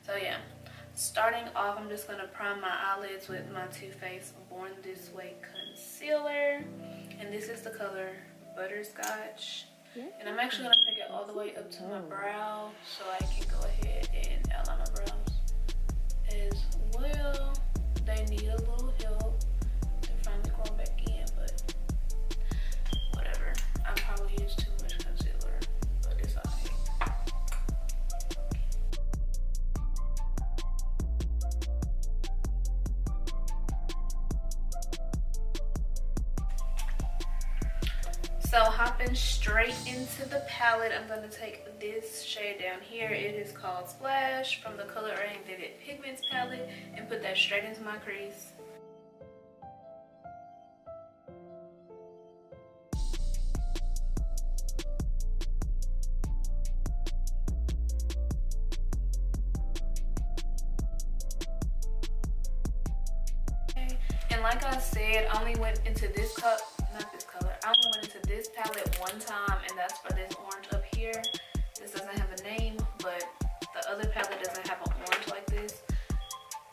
So yeah, starting off, I'm just going to prime my eyelids with my Too Faced Born This Way concealer, and this is the color Butterscotch. And I'm actually going to take it all the way up to my brow so I can go ahead and outline my brows as well. They need a little help. They're finally growing back in, but whatever. I probably used too much concealer, but it's alright. So hopping straight into the palette, I'm going to take this shade down here. It is called Splash from the color Raine Vivid Pigments palette, and put that straight into my crease. Okay. And like I said, I only went into this cup. Not this color. I only went into this palette one time, and that's for this orange up here. This doesn't have a name, but the other palette doesn't have an orange like this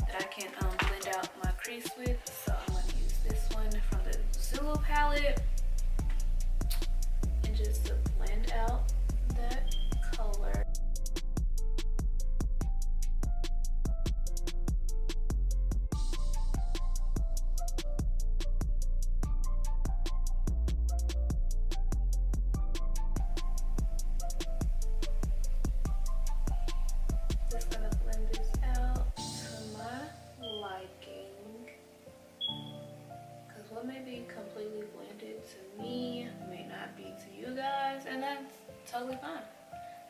that I can blend out my crease with. So I'm going to use this one from the Zulu palette, and just to blend out that color. Completely blended to me may not be to you guys, and that's totally fine.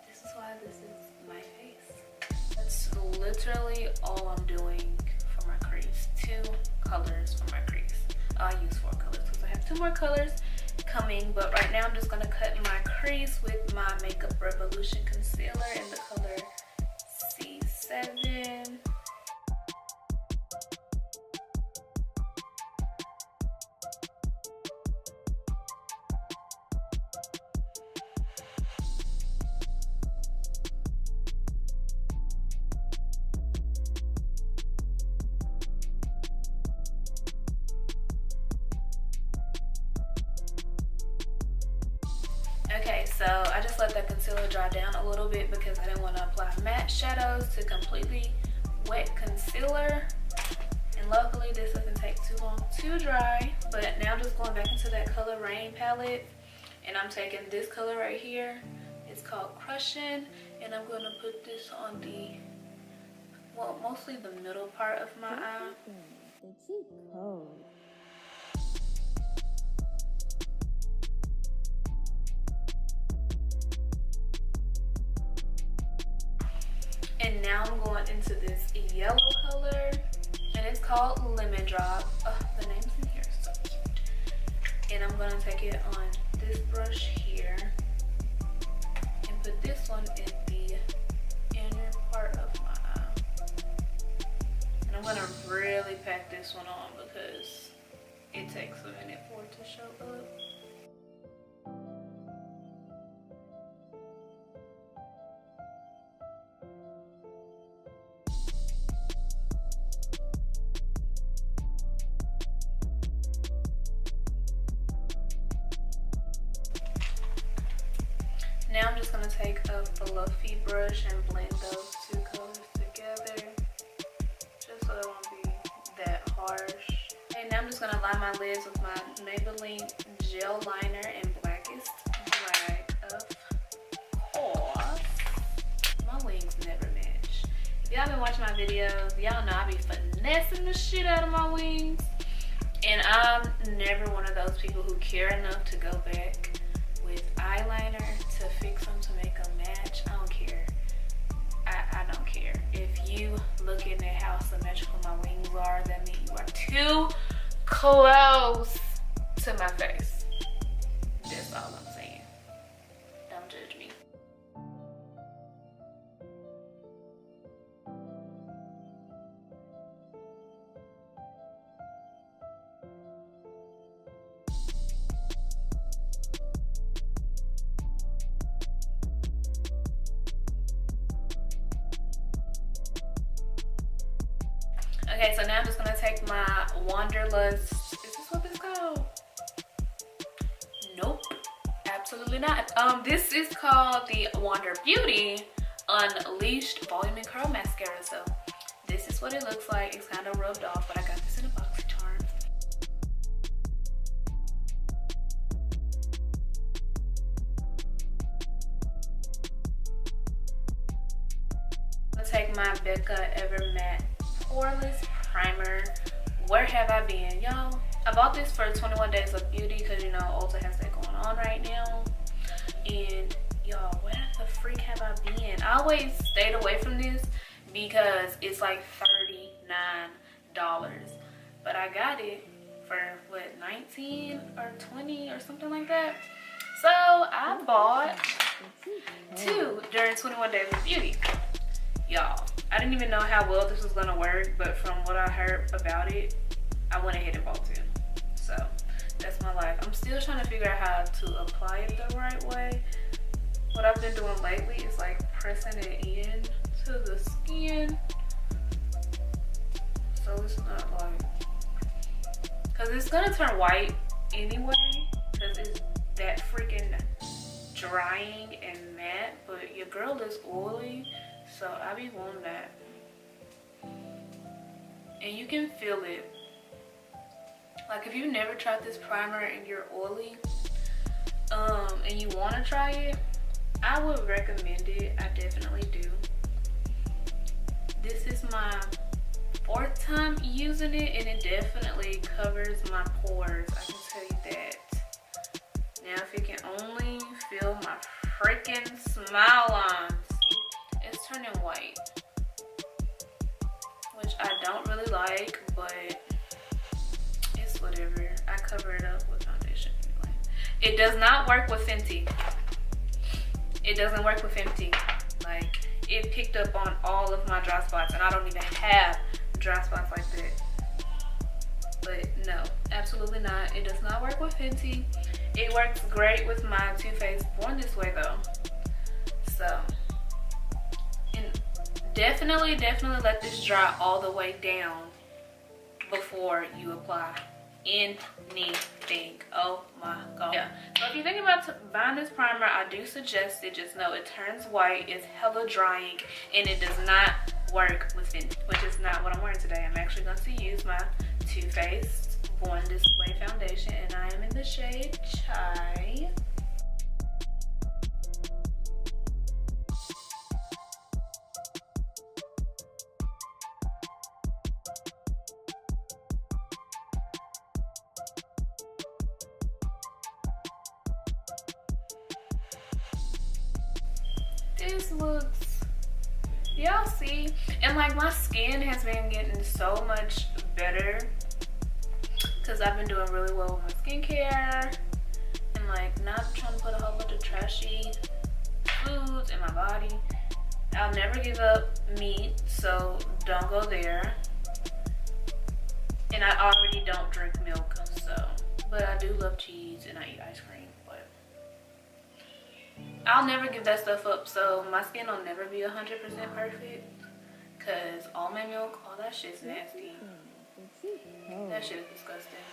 This is why this is my face. That's literally all I'm doing for my crease. 2 colors for my crease. I use 4 colors because I have 2 more colors coming, but right now I'm just going to cut my crease with my Makeup Revolution concealer in the color C7. Okay, so I just let that concealer dry down a little bit because I didn't want to apply matte shadows to completely wet concealer. And luckily this doesn't take too long to dry. But now I'm just going back into that color Raine palette, and I'm taking this color right here. It's called Crushin', and I'm going to put this on the, well, mostly the middle part of my eye. The cheat code. And now I'm going into this yellow color, and it's called Lemon Drop. Oh, the name's in here, so cute. And I'm going to take it on this brush here and put this one in the inner part of my eye. And I'm going to really pack this one on because it takes a minute for it to show up. Now I'm just going to take a fluffy brush and blend those 2 colors together, just so it won't be that harsh. And now I'm just going to line my lids with my Maybelline Gel Liner in Blackest Black, of course. My wings never match. If y'all been watching my videos, y'all know I be finessing the shit out of my wings. And I'm never one of those people who care enough to go back with eyeliner to fix them to make them match. I don't care. I don't care. If you look at how symmetrical my wings are, that means you are too close to my face. That's all I'm saying. Don't judge me. Okay, so now I'm just gonna take my Wanderlust. Is this what it's called? Nope, absolutely not. This is called the Wander Beauty Unleashed Volume and Curl Mascara. So this is what it looks like. It's kind of rubbed off, but I got this in a boxy charm. I'm gonna take my Becca Ever Matte Poreless Primer. Where have I been, y'all? I bought this for 21 Days of Beauty because, you know, Ulta has that going on right now. And y'all, where the freak have I been? I always stayed away from this because it's like $39. But I got it for what, 19 or 20 or something like that. So I bought 2 during 21 Days of Beauty. Y'all, I didn't even know how well this was gonna work, but from what I heard about it, I went ahead and bought 2. So that's my life. I'm still trying to figure out how to apply it the right way. What I've been doing lately is like pressing it in to the skin, so it's not like, because it's gonna turn white anyway because it's that freaking drying and matte, but your girl is oily, so I be wanting that. And you can feel it. Like if you've never tried this primer and you're oily, and you want to try it, I would recommend it. I definitely do. This is my 4th time using it, and it definitely covers my pores. I can tell you that. Now if you can only feel my freaking smile lines, it's turning white, which I don't really like, but it's whatever. I cover it up with foundation anyway. It does not work with Fenty. It doesn't work with Fenty. Like, it picked up on all of my dry spots, and I don't even have dry spots like that. But no, absolutely not. It does not work with Fenty. It works great with my Too Faced Born This Way though. So, and definitely let this dry all the way down before you apply anything. Oh my god. Yeah. So if you're thinking about buying this primer, I do suggest it. Just know it turns white, it's hella drying, and it does not work with it, which is not what I'm wearing today. I'm actually going to use my Too Faced Born This Way foundation, and I am in the shade Chai. This looks, y'all see, and like my skin has been getting so much better because I've been doing really well with my skincare and like not trying to put a whole bunch of trashy foods in my body. I'll never give up meat, so don't go there. And I already don't drink milk, so, but I do love cheese and I eat ice cream. I'll never give that stuff up, so my skin will never be 100% perfect because almond milk, all that shit's nasty. That shit is disgusting.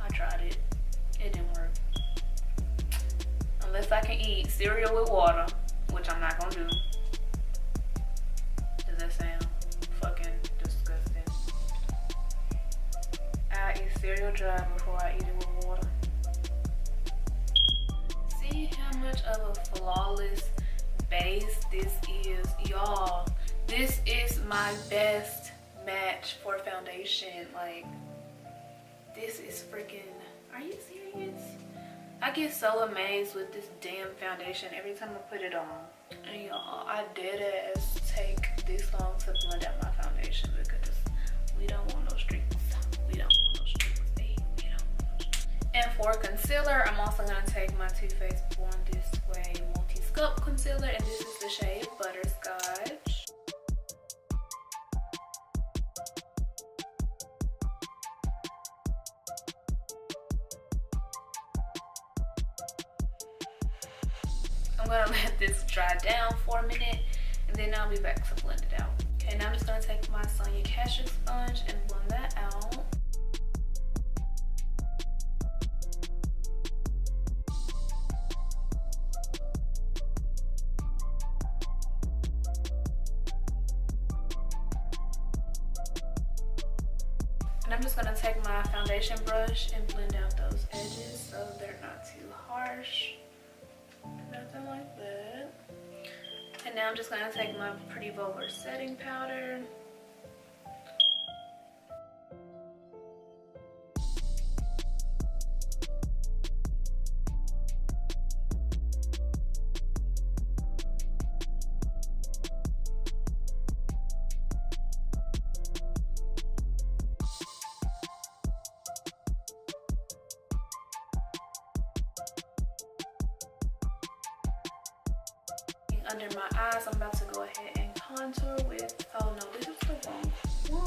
I tried it. It didn't work. Unless I can eat cereal with water, which I'm not gonna do. Does that sound fucking disgusting? I eat cereal dry before I eat it with water. See how much of a flawless base this is, y'all. This is my best match for foundation. Like, this is freaking, are you serious? I get so amazed with this damn foundation every time I put it on. And y'all, I dead ass take this long to blend out my foundation because we don't want no streaks. We don't want no streaks. Hey, we don't want no streaks. And for concealer, I'm also going to take my Too Faced Born This Way Multi-Sculpt Concealer, and this is the shade Butterscotch. I'm going to let this dry down for a minute, and then I'll be back to blend it out, okay? Okay, now I'm just gonna take my Sonia Kashuk sponge and blend that out. And I'm just gonna take my foundation brush and blend out those edges so they're not too harsh. Nothing like that. And now I'm just gonna take my Pretty Vulgar setting powder. Under my eyes, I'm about to go ahead and contour with, oh no, this is the wrong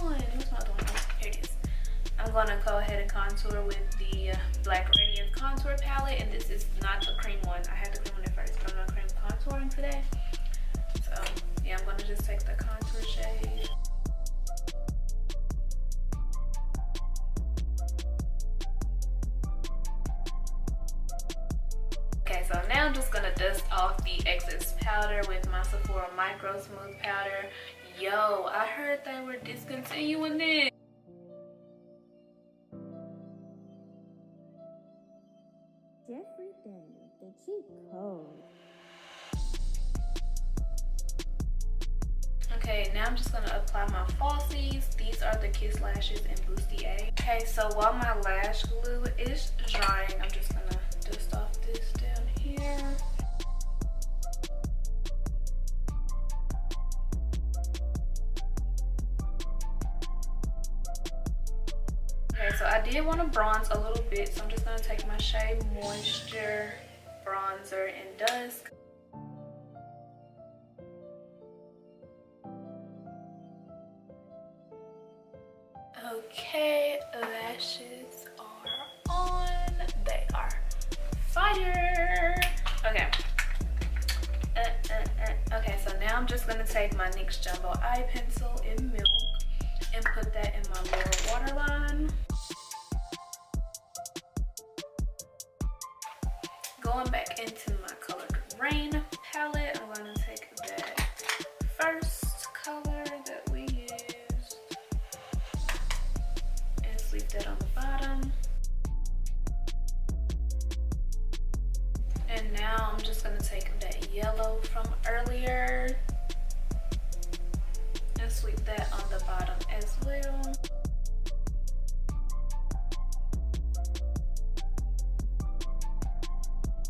one. What's my other one? Oh, here it is. I'm gonna go ahead and contour with the Black Radiance Contour Palette, and this is not the cream one. I had the cream one at first, but I'm not cream contouring today. So yeah, I'm gonna just take the contour shade. Okay, so now I'm just gonna dust off the excess powder with my Sephora Micro Smooth Powder. Yo, I heard they were discontinuing it. Jeffrey Daniel, the cheat code. Okay, now I'm just gonna apply my falsies. These are the Kiss Lashes in Bustier. Okay, so while my lash glue is drying, I'm just gonna dust off this down here. Okay, so I did want to bronze a little bit, so I'm just gonna take my shade Moisture Bronzer in Dusk. Okay, lashes are on. They are fire. Okay. Okay, so now I'm just gonna take my NYX Jumbo Eye Pencil in Milk and put that in my lower waterline. Going back into my colored Raine palette, I'm gonna take that first color that we used and sleep that on the bottom. And now I'm just gonna take that yellow from earlier and sweep that on the bottom as well.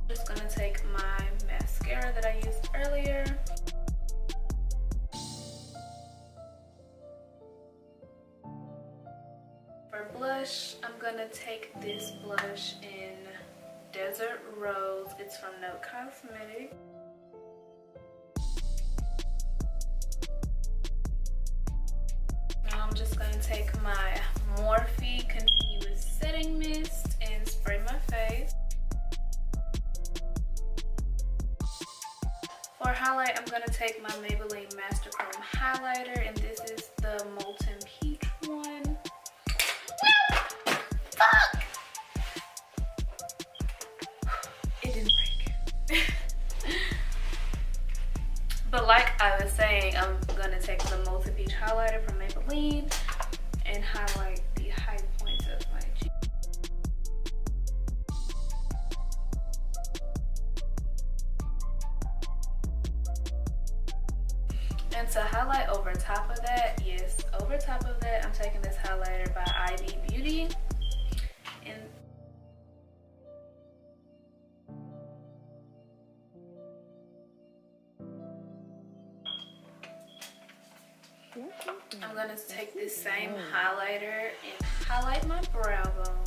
Just gonna take my mascara that I used earlier. For blush, I'm gonna take this blush in Desert Rose. It's from Note Cosmetics. Now I'm just going to take my Morphe Continuous Setting Mist and spray my face. For highlight, I'm going to take my Maybelline Master Chrome Highlighter, and this is the Molten Peach one. Fuck! It didn't break. But like I was saying, I'm gonna take the Molten Peach highlighter from Maybelline and highlight the high points of my cheek. And to highlight over top of that, yes, over top of that, I'm taking this highlighter by Ivy Beauty. And I'm gonna take this same highlighter and highlight my brow bone.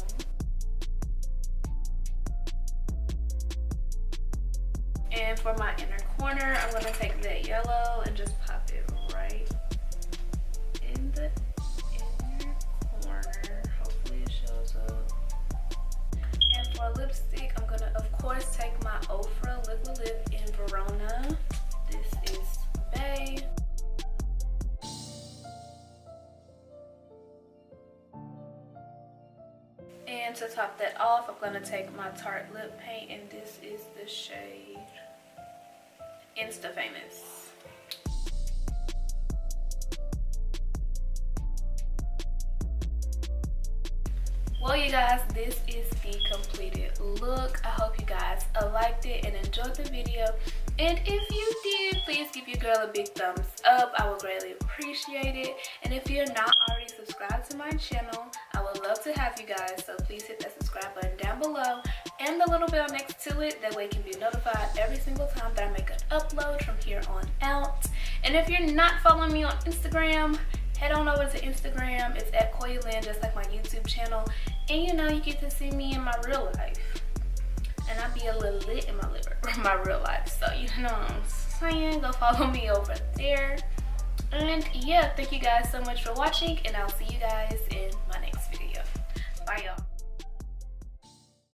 And for my inner corner, I'm gonna take that yellow and just pop it right in the inner corner. Hopefully it shows up. And for lipstick, I'm gonna of course take my Ofra Liquid Lip in Verona. This is Bay. And to top that off, I'm gonna take my Tarte lip paint, and this is the shade Insta Famous. Well, you guys, this is the completed look. I hope you guys liked it and enjoyed the video. And if you did, please give your girl a big thumbs up. I would greatly appreciate it. And if you're not already subscribed to my channel, I would love to have you guys. So please hit that subscribe button down below and the little bell next to it. That way you can be notified every single time that I make an upload from here on out. And if you're not following me on Instagram, head on over to Instagram. It's at QuoiaLen, just like my YouTube channel. And you know, you get to see me in my real life. And I be a little lit in my real life. So you know what I'm saying? Go follow me over there. And yeah, thank you guys so much for watching. And I'll see you guys in my next video. Bye, y'all.